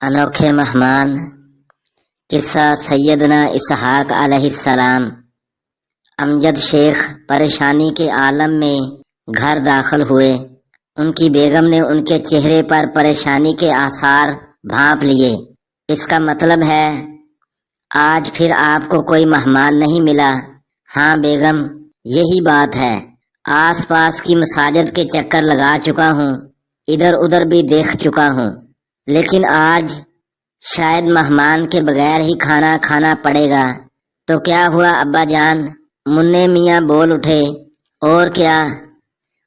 انوکھے مہمان قصہ سیدنا اسحاق علیہ السلام۔ امجد شیخ پریشانی کے عالم میں گھر داخل ہوئے۔ ان کی بیگم نے ان کے چہرے پر پریشانی کے آثار بھانپ لیے۔ اس کا مطلب ہے آج پھر آپ کو کوئی مہمان نہیں ملا؟ ہاں بیگم، یہی بات ہے۔ آس پاس کی مساجد کے چکر لگا چکا ہوں، ادھر ادھر بھی دیکھ چکا ہوں، لیکن آج شاید مہمان کے بغیر ہی کھانا کھانا پڑے گا۔ تو کیا ہوا ابا جان؟ منع میاں بول اٹھے۔ اور کیا،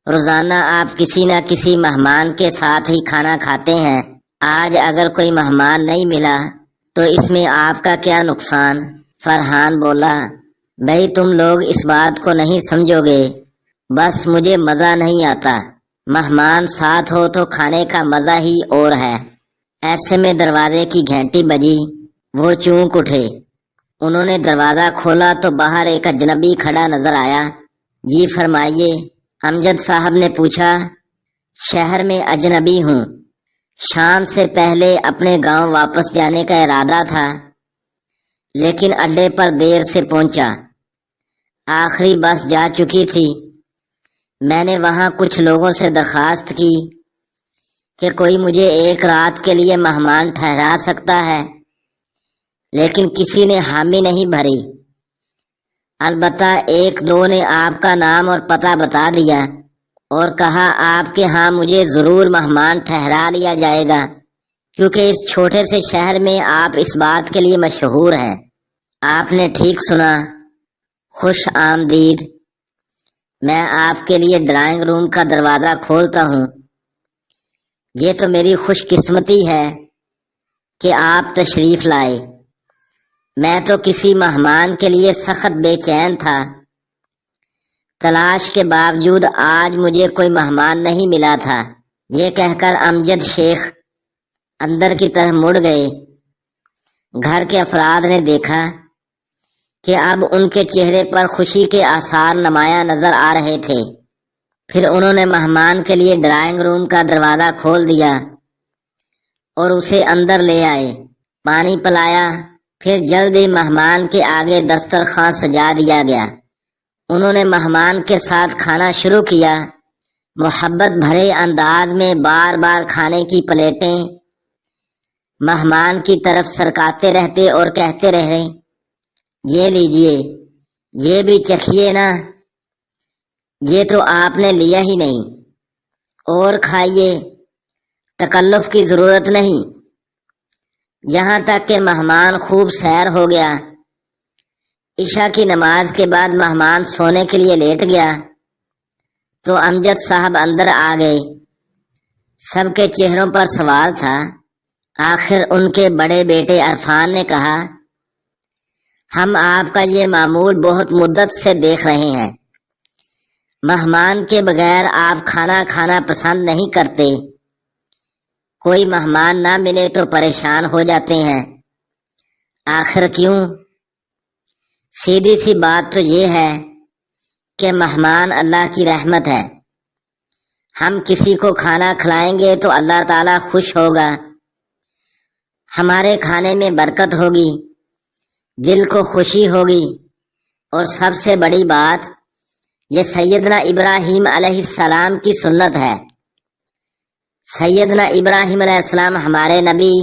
روزانہ آپ کسی نہ کسی مہمان کے ساتھ ہی کھانا کھاتے ہیں، آج اگر کوئی مہمان نہیں ملا تو اس میں آپ کا کیا نقصان؟ فرحان بولا، بھائی تم لوگ اس بات کو نہیں سمجھو گے، بس مجھے مزہ نہیں آتا۔ مہمان ساتھ ہو تو کھانے کا مزہ ہی اور ہے۔ ایسے میں دروازے کی گھنٹی بجی، وہ چونک اٹھے۔ انہوں نے دروازہ کھولا تو باہر ایک اجنبی کھڑا نظر آیا۔ جی فرمائیے، امجد صاحب نے پوچھا۔ شہر میں اجنبی ہوں، شام سے پہلے اپنے گاؤں واپس جانے کا ارادہ تھا، لیکن اڈے پر دیر سے پہنچا۔ آخری بس جا چکی تھی۔ میں نے وہاں کچھ لوگوں سے درخواست کی کہ کوئی مجھے ایک رات کے لیے مہمان ٹھہرا سکتا ہے، لیکن کسی نے حامی نہیں بھری۔ البتہ ایک دو نے آپ کا نام اور پتہ بتا دیا اور کہا آپ کے ہاں مجھے ضرور مہمان ٹھہرا لیا جائے گا، کیونکہ اس چھوٹے سے شہر میں آپ اس بات کے لیے مشہور ہیں۔ آپ نے ٹھیک سنا، خوش آمدید۔ میں آپ کے لیے ڈرائنگ روم کا دروازہ کھولتا ہوں۔ یہ تو میری خوش قسمتی ہے کہ آپ تشریف لائے۔ میں تو کسی مہمان کے لیے سخت بے چین تھا۔ تلاش کے باوجود آج مجھے کوئی مہمان نہیں ملا تھا۔ یہ کہہ کر امجد شیخ اندر کی طرف مڑ گئے۔ گھر کے افراد نے دیکھا کہ اب ان کے چہرے پر خوشی کے آثار نمایاں نظر آ رہے تھے۔ پھر انہوں نے مہمان کے لیے ڈرائنگ روم کا دروازہ کھول دیا اور اسے اندر لے آئے، پانی پلایا۔ پھر جلد ہی مہمان کے آگے دسترخوان سجا دیا گیا۔ انہوں نے مہمان کے ساتھ کھانا شروع کیا۔ محبت بھرے انداز میں بار بار کھانے کی پلیٹیں مہمان کی طرف سرکاتے رہتے اور کہتے رہے، یہ لیجئے، یہ بھی چکھیے نا، یہ تو آپ نے لیا ہی نہیں، اور کھائیے، تکلف کی ضرورت نہیں۔ یہاں تک کہ مہمان خوب سیر ہو گیا۔ عشاء کی نماز کے بعد مہمان سونے کے لیے لیٹ گیا تو امجد صاحب اندر آ گئے۔ سب کے چہروں پر سوال تھا۔ آخر ان کے بڑے بیٹے عرفان نے کہا، ہم آپ کا یہ معمول بہت مدت سے دیکھ رہے ہیں، مہمان کے بغیر آپ کھانا کھانا پسند نہیں کرتے، کوئی مہمان نہ ملے تو پریشان ہو جاتے ہیں، آخر کیوں؟ سیدھی سی بات تو یہ ہے کہ مہمان اللہ کی رحمت ہے۔ ہم کسی کو کھانا کھلائیں گے تو اللہ تعالیٰ خوش ہوگا، ہمارے کھانے میں برکت ہوگی، دل کو خوشی ہوگی، اور سب سے بڑی بات یہ سیدنا ابراہیم علیہ السلام کی سنت ہے۔ سیدنا ابراہیم علیہ السلام ہمارے نبی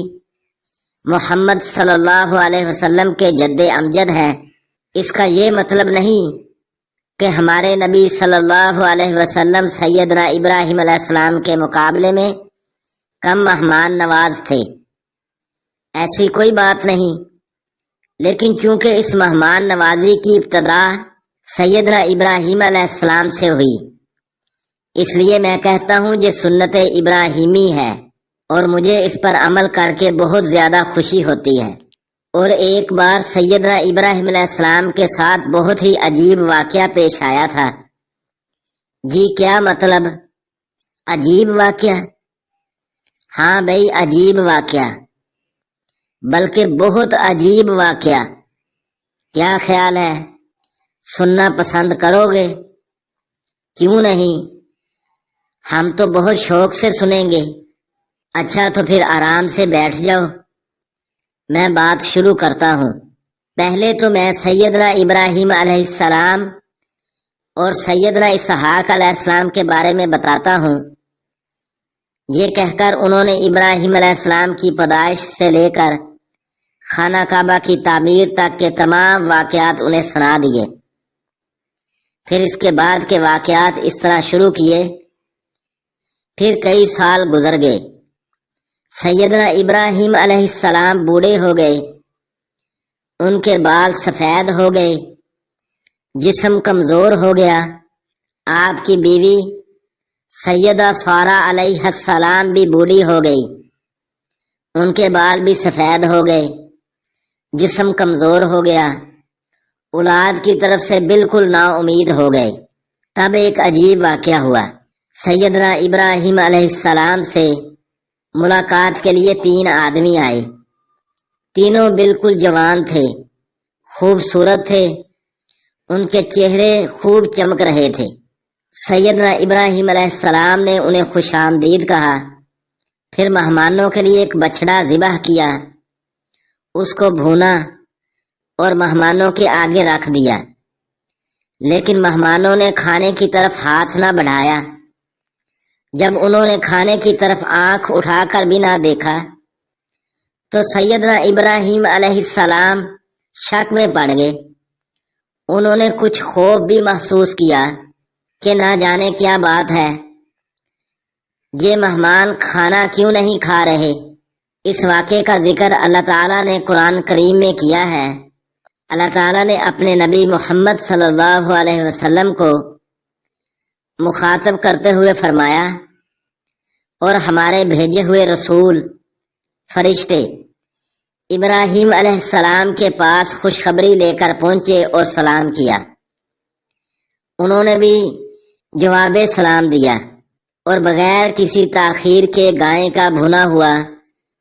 محمد صلی اللہ علیہ وسلم کے جد امجد ہیں۔ اس کا یہ مطلب نہیں کہ ہمارے نبی صلی اللہ علیہ وسلم سیدنا ابراہیم علیہ السلام کے مقابلے میں کم مہمان نواز تھے، ایسی کوئی بات نہیں، لیکن چونکہ اس مہمان نوازی کی ابتدا سیدنا ابراہیم علیہ السلام سے ہوئی، اس لیے میں کہتا ہوں یہ سنت ابراہیمی ہے اور مجھے اس پر عمل کر کے بہت زیادہ خوشی ہوتی ہے۔ اور ایک بار سیدنا ابراہیم علیہ السلام کے ساتھ بہت ہی عجیب واقعہ پیش آیا تھا۔ جی کیا مطلب؟ عجیب واقعہ؟ ہاں بھائی، عجیب واقعہ، بلکہ بہت عجیب واقعہ۔ کیا خیال ہے، سننا پسند کرو گے؟ کیوں نہیں، ہم تو بہت شوق سے سنیں گے۔ اچھا تو پھر آرام سے بیٹھ جاؤ۔ میں بات شروع کرتا ہوں۔ پہلے تو میں سیدنا ابراہیم علیہ السلام اور سیدنا اسحاق علیہ السلام کے بارے میں بتاتا ہوں۔ یہ کہہ کر انہوں نے ابراہیم علیہ السلام کی پیدائش سے لے کر خانہ کعبہ کی تعمیر تک کے تمام واقعات انہیں سنا دیے۔ پھر اس کے بعد کے واقعات اس طرح شروع کیے۔ پھر کئی سال گزر گئے۔ سیدنا ابراہیم علیہ السلام بوڑھے ہو گئے، ان کے بال سفید ہو گئے، جسم کمزور ہو گیا۔ آپ کی بیوی سیدہ سارہ علیہ السلام بھی بوڑھی ہو گئی، ان کے بال بھی سفید ہو گئے، جسم کمزور ہو گیا، اولاد کی طرف سے بالکل نا امید ہو گئے۔ تب ایک عجیب واقعہ ہوا۔ سیدنا ابراہیم علیہ السلام سے ملاقات کے لیے 3 آدمی آئے۔ تینوں بالکل جوان تھے، خوبصورت تھے، ان کے چہرے خوب چمک رہے تھے۔ سیدنا ابراہیم علیہ السلام نے انہیں خوش آمدید کہا، پھر مہمانوں کے لیے ایک بچڑا ذبح کیا، اس کو بھونا اور مہمانوں کے آگے رکھ دیا۔ لیکن مہمانوں نے کھانے کی طرف ہاتھ نہ بڑھایا۔ جب انہوں نے کھانے کی طرف آنکھ اٹھا کر بھی نہ دیکھا تو سیدنا ابراہیم علیہ السلام شک میں پڑ گئے۔ انہوں نے کچھ خوف بھی محسوس کیا کہ نہ جانے کیا بات ہے، یہ مہمان کھانا کیوں نہیں کھا رہے۔ اس واقعے کا ذکر اللہ تعالیٰ نے قرآن کریم میں کیا ہے۔ اللہ تعالیٰ نے اپنے نبی محمد صلی اللہ علیہ وسلم کو مخاطب کرتے ہوئے فرمایا، اور ہمارے بھیجے ہوئے رسول فرشتے ابراہیم علیہ السلام کے پاس خوشخبری لے کر پہنچے اور سلام کیا۔ انہوں نے بھی جواب سلام دیا اور بغیر کسی تاخیر کے گائے کا بھنا ہوا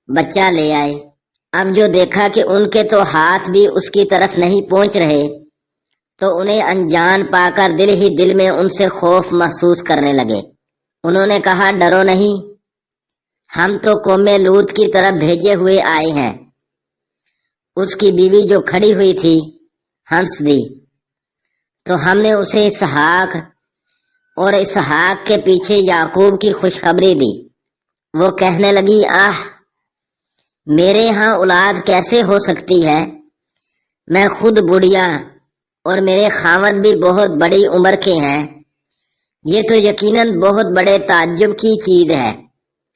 بچہ لے آئے۔ اب جو دیکھا کہ ان کے تو ہاتھ بھی اس کی طرف نہیں پہنچ رہے تو انہیں انجان پا کر دل ہی دل میں ان سے خوف محسوس کرنے لگے۔ انہوں نے کہا، ڈرو نہیں، ہم تو قوم لوط کی طرف بھیجے ہوئے آئے ہیں۔ اس کی بیوی جو کھڑی ہوئی تھی ہنس دی، تو ہم نے اسے اسحاق اور اسحاق کے پیچھے یعقوب کی خوشخبری دی۔ وہ کہنے لگی، آہ، میرے ہاں اولاد کیسے ہو سکتی ہے؟ میں خود بڑھیا اور میرے خاوند بھی بہت بڑی عمر کے ہیں، یہ تو یقیناً بہت بڑے تعجب کی چیز ہے۔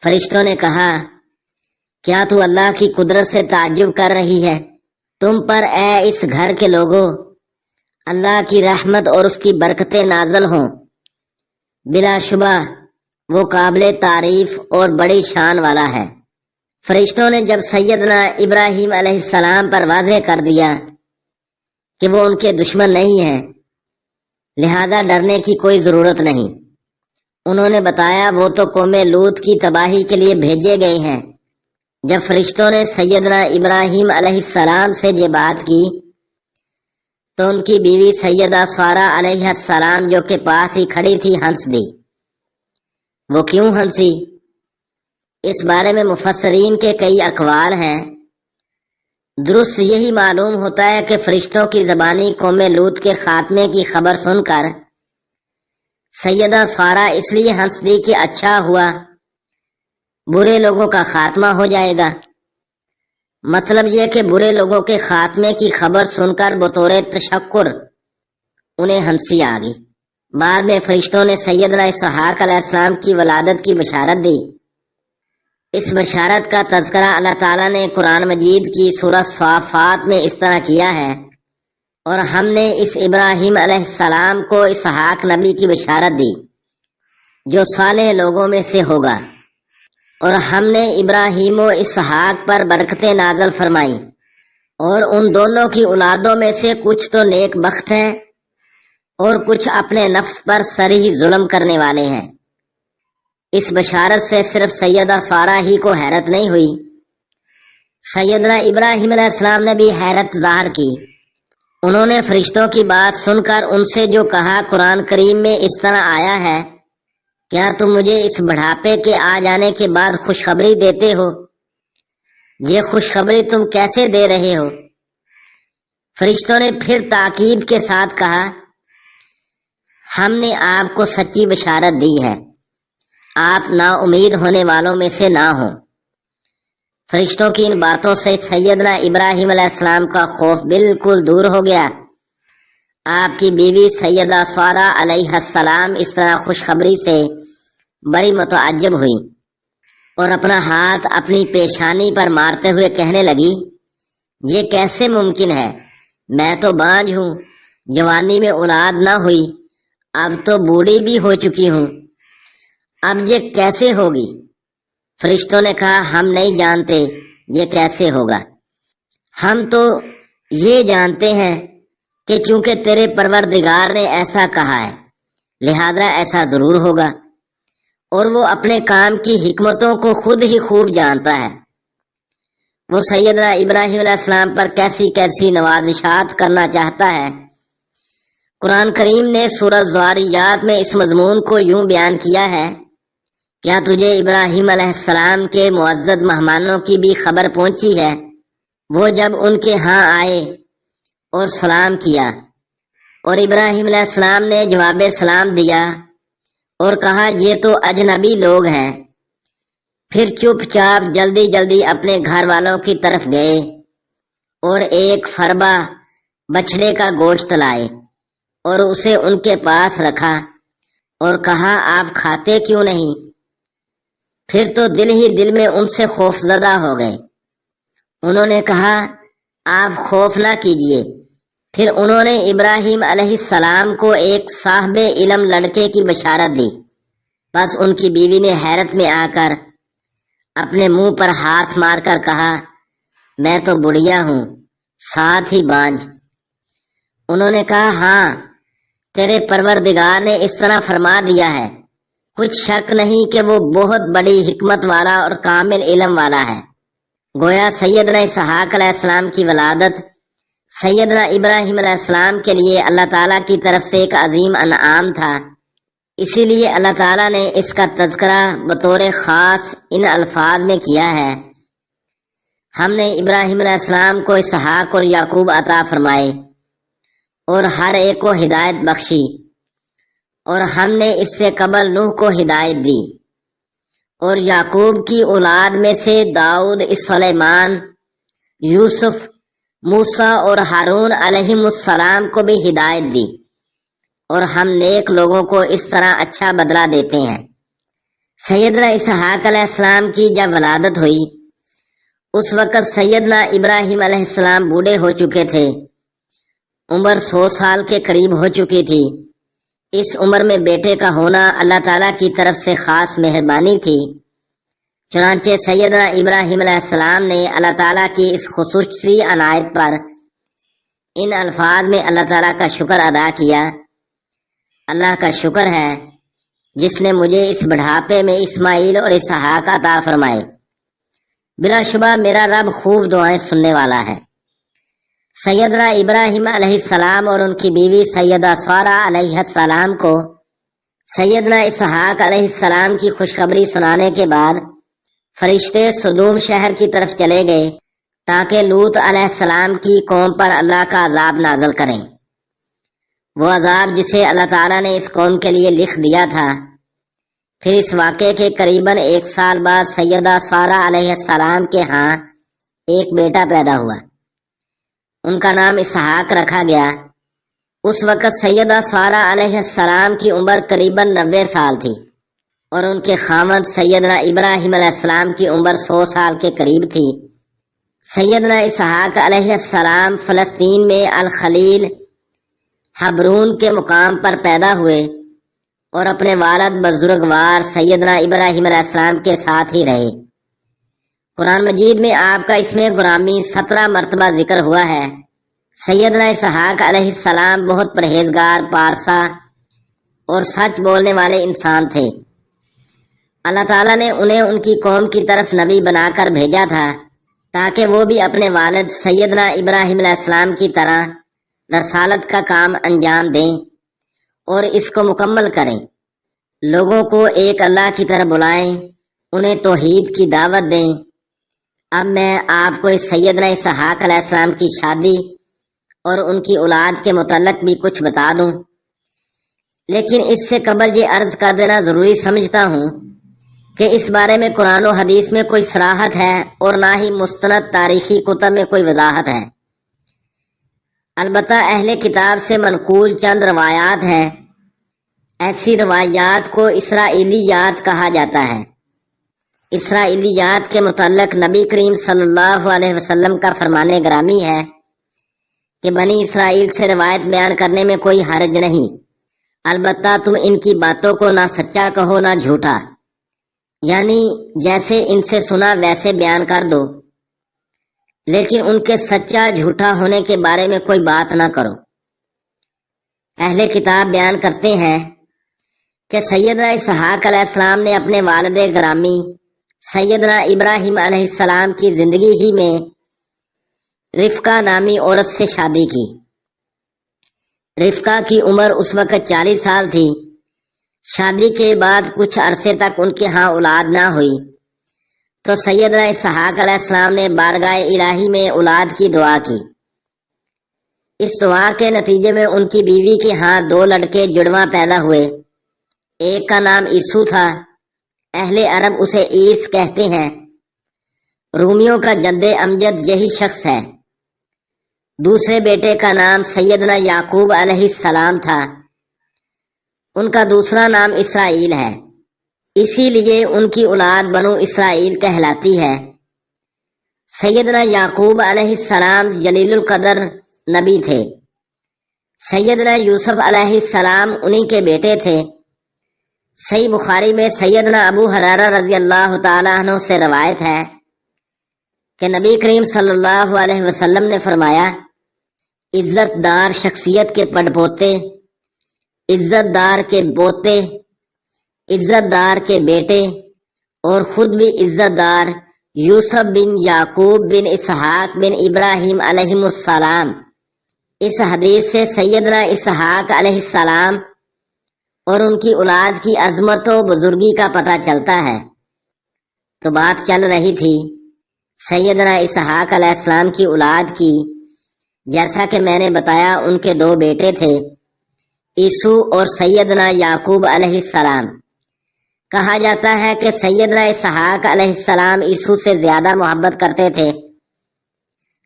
فرشتوں نے کہا، کیا تو اللہ کی قدرت سے تعجب کر رہی ہے؟ تم پر اے اس گھر کے لوگوں اللہ کی رحمت اور اس کی برکتیں نازل ہوں۔ بلا شبہ وہ قابل تعریف اور بڑی شان والا ہے۔ فرشتوں نے جب سیدنا ابراہیم علیہ السلام پر واضح کر دیا کہ وہ ان کے دشمن نہیں ہیں، لہذا ڈرنے کی کوئی ضرورت نہیں، انہوں نے بتایا وہ تو قوم لوط کی تباہی کے لیے بھیجے گئے ہیں۔ جب فرشتوں نے سیدنا ابراہیم علیہ السلام سے یہ بات کی تو ان کی بیوی سیدہ سارہ علیہ السلام جو کہ پاس ہی کھڑی تھی ہنس دی۔ وہ کیوں ہنسی؟ اس بارے میں مفسرین کے کئی اقوال ہیں۔ درست یہی معلوم ہوتا ہے کہ فرشتوں کی زبانی قوم لوط کے خاتمے کی خبر سن کر سیدہ سارہ اس لیے ہنس دی کہ اچھا ہوا، برے لوگوں کا خاتمہ ہو جائے گا۔ مطلب یہ کہ برے لوگوں کے خاتمے کی خبر سن کر بطور تشکر انہیں ہنسی آ گئی۔ بعد میں فرشتوں نے سیدنا اسحاق علیہ السلام کی ولادت کی بشارت دی۔ اس بشارت کا تذکرہ اللہ تعالیٰ نے قرآن مجید کی سورہ صافات میں اس طرح کیا ہے، اور ہم نے اس ابراہیم علیہ السلام کو اسحاق نبی کی بشارت دی جو صالح لوگوں میں سے ہوگا، اور ہم نے ابراہیم و اسحاق پر برکتیں نازل فرمائیں، اور ان دونوں کی اولادوں میں سے کچھ تو نیک بخت ہیں اور کچھ اپنے نفس پر صریح ظلم کرنے والے ہیں۔ اس بشارت سے صرف سیدہ سارہ ہی کو حیرت نہیں ہوئی، سیدنا ابراہیم علیہ السلام نے بھی حیرت ظاہر کی۔ انہوں نے فرشتوں کی بات سن کر ان سے جو کہا قرآن کریم میں اس طرح آیا ہے، کیا تم مجھے اس بڑھاپے کے آ جانے کے بعد خوشخبری دیتے ہو یہ خوشخبری تم کیسے دے رہے ہو؟ فرشتوں نے پھر تاکید کے ساتھ کہا، ہم نے آپ کو سچی بشارت دی ہے، آپ نا امید ہونے والوں میں سے نہ ہوں۔ فرشتوں کی ان باتوں سے سیدنا ابراہیم علیہ السلام کا خوف بالکل دور ہو گیا۔ آپ کی بیوی سیدہ سارہ علیہ السلام اس طرح خوشخبری سے بڑی متعجب ہوئی اور اپنا ہاتھ اپنی پیشانی پر مارتے ہوئے کہنے لگی، یہ کیسے ممکن ہے؟ میں تو بانجھ ہوں، جوانی میں اولاد نہ ہوئی، اب تو بوڑھی بھی ہو چکی ہوں، اب یہ کیسے ہوگی؟ فرشتوں نے کہا، ہم نہیں جانتے یہ کیسے ہوگا، ہم تو یہ جانتے ہیں کہ چونکہ تیرے پروردگار نے ایسا کہا ہے لہذا ایسا ضرور ہوگا، اور وہ اپنے کام کی حکمتوں کو خود ہی خوب جانتا ہے۔ وہ سیدنا ابراہیم علیہ السلام پر کیسی کیسی نوازشات کرنا چاہتا ہے۔ قرآن کریم نے سورہ ذاریات میں اس مضمون کو یوں بیان کیا ہے، کیا تجھے ابراہیم علیہ السلام کے معزز مہمانوں کی بھی خبر پہنچی ہے؟ وہ جب ان کے ہاں آئے اور سلام کیا، اور ابراہیم علیہ السلام نے جواب سلام دیا اور کہا یہ تو اجنبی لوگ ہیں، پھر چپ چاپ جلدی جلدی اپنے گھر والوں کی طرف گئے اور ایک فربا بچھڑے کا گوشت لائے اور اسے ان کے پاس رکھا اور کہا، آپ کھاتے کیوں نہیں؟ پھر تو دل ہی دل میں ان سے خوف زدہ ہو گئے۔ انہوں نے کہا، آپ خوف نہ کیجیے۔ پھر انہوں نے ابراہیم علیہ السلام کو ایک صاحب علم لڑکے کی بشارت دی۔ بس ان کی بیوی نے حیرت میں آ کر اپنے منہ پر ہاتھ مار کر کہا، میں تو بڑھیا ہوں، ساتھ ہی بانجھ۔ انہوں نے کہا، ہاں، تیرے پروردگار نے اس طرح فرما دیا ہے، کچھ شک نہیں کہ وہ بہت بڑی حکمت والا اور کامل علم والا ہے۔ گویا سیدنا اسحاق علیہ السلام کی ولادت سیدنا ابراہیم علیہ السلام کے لیے اللہ تعالیٰ کی طرف سے ایک عظیم انعام تھا، اسی لیے اللہ تعالیٰ نے اس کا تذکرہ بطور خاص ان الفاظ میں کیا ہے، ہم نے ابراہیم علیہ السلام کو اسحاق اور یعقوب عطا فرمائے اور ہر ایک کو ہدایت بخشی، اور ہم نے اس سے قبل نوح کو ہدایت دی، اور یعقوب کی اولاد میں سے داؤد، سلیمان، یوسف، موسیٰ اور ہارون علیہم السلام کو بھی ہدایت دی، اور ہم نیک لوگوں کو اس طرح اچھا بدلہ دیتے ہیں۔ سیدنا اسحاق علیہ السلام کی جب ولادت ہوئی اس وقت سیدنا ابراہیم علیہ السلام بوڑھے ہو چکے تھے، عمر 100 سال کے قریب ہو چکی تھی۔ اس عمر میں بیٹے کا ہونا اللہ تعالیٰ کی طرف سے خاص مہربانی تھی، چنانچہ سیدنا ابراہیم علیہ السلام نے اللہ تعالیٰ کی اس خصوصی عنایت پر ان الفاظ میں اللہ تعالیٰ کا شکر ادا کیا، اللہ کا شکر ہے جس نے مجھے اس بڑھاپے میں اسماعیل اور اسحاق عطا فرمائے، بلا شبہ میرا رب خوب دعائیں سننے والا ہے۔ سیدنا ابراہیم علیہ السلام اور ان کی بیوی سیدہ سارہ علیہ السلام کو سیدنا اسحاق علیہ السلام کی خوشخبری سنانے کے بعد فرشتے سدوم شہر کی طرف چلے گئے تاکہ لوط علیہ السلام کی قوم پر اللہ کا عذاب نازل کریں، وہ عذاب جسے اللہ تعالیٰ نے اس قوم کے لیے لکھ دیا تھا۔ پھر اس واقعے کے قریباً 1 سال بعد سیدہ سارہ علیہ السلام کے ہاں ایک بیٹا پیدا ہوا، ان کا نام اسحاق رکھا گیا۔ اس وقت سیدہ سارہ علیہ السلام کی عمر قریباً 90 سال تھی، اور ان کے خاوند سیدنا ابراہیم علیہ السلام کی عمر 100 سال کے قریب تھی۔ سیدنا اسحاق علیہ السلام فلسطین میں الخلیل حبرون کے مقام پر پیدا ہوئے اور اپنے والد بزرگوار سیدنا ابراہیم علیہ السلام کے ساتھ ہی رہے۔ قرآن مجید میں آپ کا اسم گرامی 17 مرتبہ ذکر ہوا ہے۔ سیدنا اسحاق علیہ السلام بہت پرہیزگار، پارسا اور سچ بولنے والے انسان تھے۔ اللہ تعالیٰ نے انہیں ان کی قوم کی طرف نبی بنا کر بھیجا تھا تاکہ وہ بھی اپنے والد سیدنا ابراہیم علیہ السلام کی طرح رسالت کا کام انجام دیں اور اس کو مکمل کریں، لوگوں کو ایک اللہ کی طرف بلائیں، انہیں توحید کی دعوت دیں اب میں آپ کو اس سیدنا اسحاق علیہ السلام کی شادی اور ان کی اولاد کے متعلق بھی کچھ بتا دوں، لیکن اس سے قبل یہ عرض کر دینا ضروری سمجھتا ہوں کہ اس بارے میں قرآن و حدیث میں کوئی صراحت ہے اور نہ ہی مستند تاریخی کتب میں کوئی وضاحت ہے۔ البتہ اہل کتاب سے منقول چند روایات ہیں۔ ایسی روایات کو اسرائیلیات کہا جاتا ہے۔ اسرائیلیات کے متعلق نبی کریم صلی اللہ علیہ وسلم کا فرمان گرامی ہے کہ بنی اسرائیل سے روایت بیان کرنے میں کوئی حرج نہیں، البتہ تم ان کی باتوں کو نہ سچا کہو نہ جھوٹا، یعنی جیسے ان سے سنا ویسے بیان کر دو، لیکن ان کے سچا جھوٹا ہونے کے بارے میں کوئی بات نہ کرو۔ اہل کتاب بیان کرتے ہیں کہ سیدنا اسحاق علیہ السلام نے اپنے والد گرامی سیدنا ابراہیم علیہ السلام کی زندگی ہی میں رفقہ نامی عورت سے شادی کی۔ رفقہ کی عمر اس وقت 40 سال تھی۔ شادی کے بعد کچھ عرصے تک ان کے ہاں اولاد نہ ہوئی تو سیدنا اسحاق علیہ السلام نے بارگاہ الہی میں اولاد کی دعا کی۔ اس دعا کے نتیجے میں ان کی بیوی کے ہاں 2 لڑکے جڑواں پیدا ہوئے۔ ایک کا نام عیسو تھا، اہل عرب اسے عیس کہتے ہیں، رومیوں کا جد امجد یہی شخص ہے۔ دوسرے بیٹے کا نام سیدنا یعقوب علیہ السلام تھا، ان کا دوسرا نام اسرائیل ہے، اسی لیے ان کی اولاد بنو اسرائیل کہلاتی ہے۔ سیدنا یعقوب علیہ السلام جلیل القدر نبی تھے۔ سیدنا یوسف علیہ السلام انہی کے بیٹے تھے۔ صحیح بخاری میں سیدنا ابو ہریرہ رضی اللہ تعالیٰ عنہ سے روایت ہے کہ نبی کریم صلی اللہ علیہ وسلم نے فرمایا، عزت دار شخصیت کے پڑ پوتے، عزت دار کے پوتے، عزت دار کے بیٹے اور خود بھی عزت دار یوسف بن یعقوب بن اسحاق بن ابراہیم علیہ السلام۔ اس حدیث سے سیدنا اسحاق علیہ السلام اور ان کی اولاد کی عظمت و بزرگی کا پتہ چلتا ہے۔ تو بات چل رہی تھی سیدنا اسحاق علیہ السلام کی اولاد کی۔ جیسا کہ میں نے بتایا ان کے 2 بیٹے تھے، عیسو اور سیدنا یعقوب علیہ السلام۔ کہا جاتا ہے کہ سیدنا اسحاق علیہ السلام عیسو سے زیادہ محبت کرتے تھے،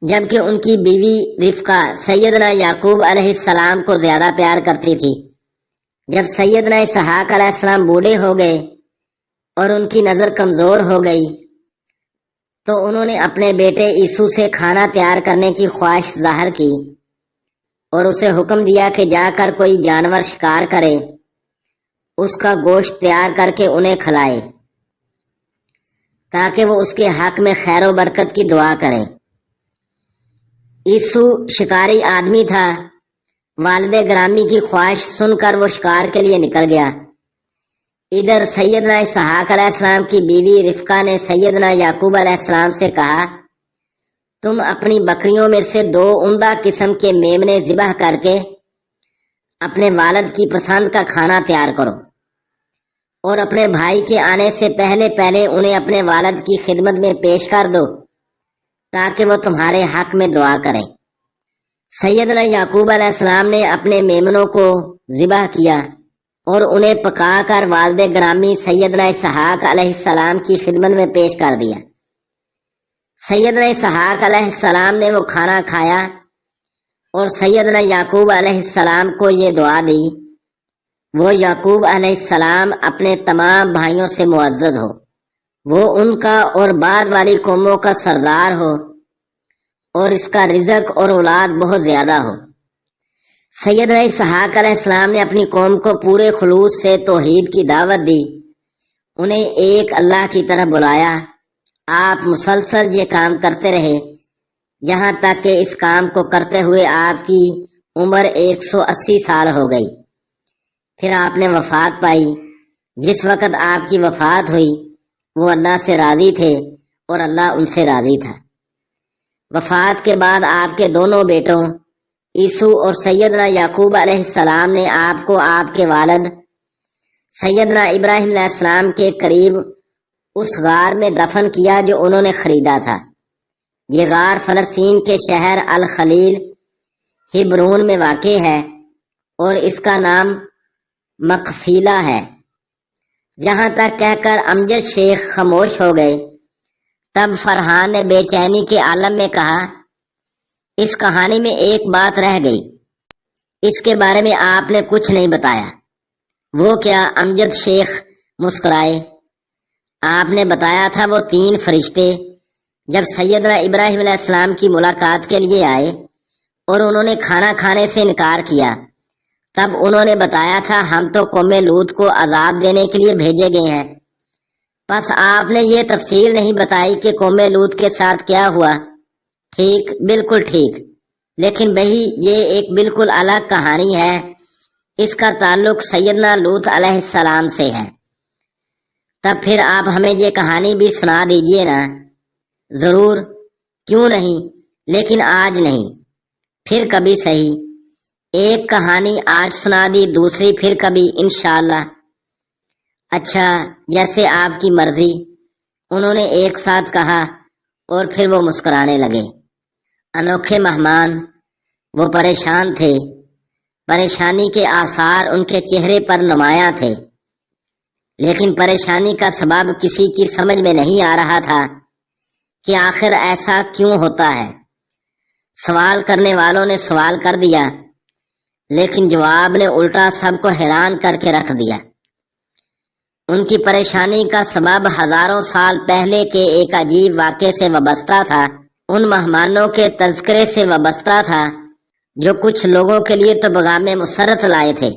جبکہ ان کی بیوی رفقہ سیدنا یعقوب علیہ السلام کو زیادہ پیار کرتی تھی۔ جب سیدنا اسحاق علیہ السلام بوڑھے ہو گئے اور ان کی نظر کمزور ہو گئی تو انہوں نے اپنے بیٹے عیسو سے کھانا تیار کرنے کی خواہش ظاہر کی اور اسے حکم دیا کہ جا کر کوئی جانور شکار کرے، اس کا گوشت تیار کر کے انہیں کھلائے تاکہ وہ اس کے حق میں خیر و برکت کی دعا کریں۔ عیسو شکاری آدمی تھا۔ والد گرامی کی خواہش سن کر وہ شکار کے لیے نکل گیا۔ ادھر سیدنا اسحاق علیہ السلام کی بیوی رفقہ نے سیدنا یعقوب علیہ السلام سے کہا، تم اپنی بکریوں میں سے 2 عمدہ قسم کے میمنے ذبح کر کے اپنے والد کی پسند کا کھانا تیار کرو اور اپنے بھائی کے آنے سے پہلے پہلے انہیں اپنے والد کی خدمت میں پیش کر دو تاکہ وہ تمہارے حق میں دعا کریں۔ سیدنا یعقوب علیہ السلام نے اپنے میمنوں کو ذبح کیا اور انہیں پکا کر والد گرامی سیدنا اسحاق علیہ السلام کی خدمت میں پیش کر دیا۔ سیدنا اسحاق علیہ السلام نے وہ کھانا کھایا اور سیدنا یعقوب علیہ السلام کو یہ دعا دی، وہ یعقوب علیہ السلام اپنے تمام بھائیوں سے معزز ہو، وہ ان کا اور بعد والی قوموں کا سردار ہو اور اس کا رزق اور اولاد بہت زیادہ ہو۔ سیدنا اسحاق علیہ السلام نے اپنی قوم کو پورے خلوص سے توحید کی دعوت دی، انہیں ایک اللہ کی طرف بلایا۔ آپ مسلسل یہ کام کرتے رہے یہاں تک کہ اس کام کو کرتے ہوئے آپ کی عمر 180 سال ہو گئی۔ پھر آپ نے وفات پائی۔ جس وقت آپ کی وفات ہوئی وہ اللہ سے راضی تھے اور اللہ ان سے راضی تھا۔ وفات کے بعد آپ کے دونوں بیٹوں عیسو اور سیدنا یعقوب علیہ السلام نے آپ کو آپ کے والد سیدنا ابراہیم علیہ السلام کے قریب اس غار میں دفن کیا جو انہوں نے خریدا تھا۔ یہ غار فلسطین کے شہر الخلیل ہبرون میں واقع ہے اور اس کا نام مقفیلہ ہے۔ جہاں تک کہہ کر امجد شیخ خاموش ہو گئے۔ تب فرحان نے بے چینی کے عالم میں کہا، اس کہانی میں ایک بات رہ گئی، اس کے بارے میں آپ نے کچھ نہیں بتایا۔ وہ کیا؟ امجد شیخ مسکرائے۔ آپ نے بتایا تھا وہ 3 فرشتے جب سیدنا ابراہیم علیہ السلام کی ملاقات کے لیے آئے اور انہوں نے کھانا کھانے سے انکار کیا، تب انہوں نے بتایا تھا ہم تو قوم لوط کو عذاب دینے کے لیے بھیجے گئے ہیں۔ بس آپ نے یہ تفصیل نہیں بتائی کہ قوم لوط کے ساتھ کیا ہوا۔ ٹھیک، بالکل ٹھیک، لیکن بھئی یہ ایک بالکل الگ کہانی ہے، اس کا تعلق سیدنا لوط علیہ السلام سے ہے۔ تب پھر آپ ہمیں یہ کہانی بھی سنا دیجئے نا۔ ضرور، کیوں نہیں، لیکن آج نہیں، پھر کبھی صحیح۔ ایک کہانی آج سنا دی، دوسری پھر کبھی انشاءاللہ۔ اچھا، جیسے آپ کی مرضی، انہوں نے ایک ساتھ کہا اور پھر وہ مسکرانے لگے۔ انوکھے مہمان، وہ پریشان تھے، پریشانی کے آثار ان کے چہرے پر نمایاں تھے، لیکن پریشانی کا سبب کسی کی سمجھ میں نہیں آ رہا تھا کہ آخر ایسا کیوں ہوتا ہے۔ سوال کرنے والوں نے سوال کر دیا، لیکن جواب نے الٹا سب کو حیران کر کے رکھ دیا۔ ان کی پریشانی کا سبب ہزاروں سال پہلے کے ایک عجیب واقعے سے وابستہ تھا، ان مہمانوں کے تذکرے سے وابستہ تھا جو کچھ لوگوں کے لیے تو پیغام مسرت لائے تھے،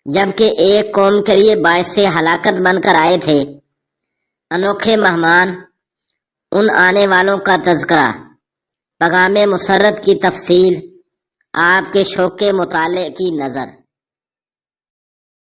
جبکہ ایک قوم کے لیے باعث ہلاکت بن کر آئے تھے۔ انوکھے مہمان، ان آنے والوں کا تذکرہ، پیغام مسرت کی تفصیل، آپ کے شوق کے مطالعے کی نظر۔